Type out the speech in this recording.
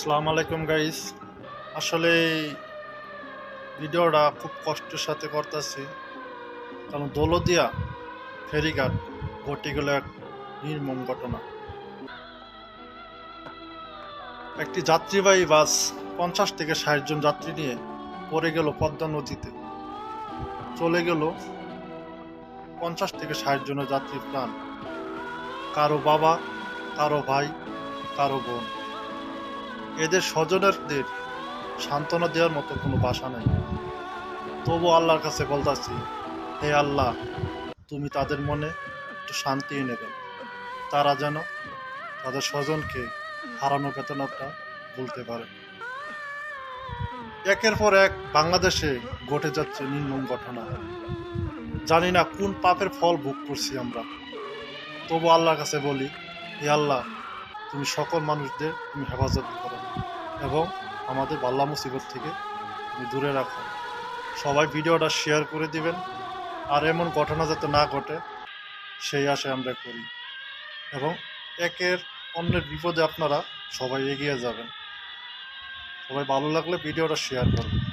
আসসালামু আলাইকুম গাইস। আসলে ভিডিওটা খুব কষ্টের সাথে করতেছি, কারণ দৌলতদিয়া ফেরিঘাট ঘটে গেল এক নির্মম ঘটনা। একটি যাত্রীবাহী বাস 50 থেকে 60 জন যাত্রী নিয়ে পড়ে গেল পদ্মা নদীতে। চলে গেল 50 থেকে 60 জনের যাত্রীর প্রাণ। কারো বাবা, কারো ভাই, কারো বোন। এদের স্বজনদের সান্ত্বনা দেওয়ার মতো কোনো ভাষা নেই। তবু আল্লাহর কাছে বলতাছি, হে আল্লাহ, তুমি তাদের মনে একটু শান্তি এনে দেন। তারা যেন তাদের স্বজনকে হারানো বেদনাটা বলতে পারে। একের পর এক বাংলাদেশে ঘটে যাচ্ছে নির্মম ঘটনা। জানি না কোন পাপের ফল ভোগ করছি আমরা। তবু আল্লাহর কাছে বলি, হে আল্লাহ, তুমি সকল মানুষদের তুমি হেফাজত করো এবং আমাদের বাল্লা মুসিবত থেকে তুমি দূরে রাখো। সবাই ভিডিওটা শেয়ার করে দিবেন, আর এমন ঘটনা যাতে না ঘটে সেই আশায় আমরা করি, এবং একের অন্যের বিপদে আপনারা সবাই এগিয়ে যাবেন। সবাই ভালো লাগলে ভিডিওটা শেয়ার করবেন।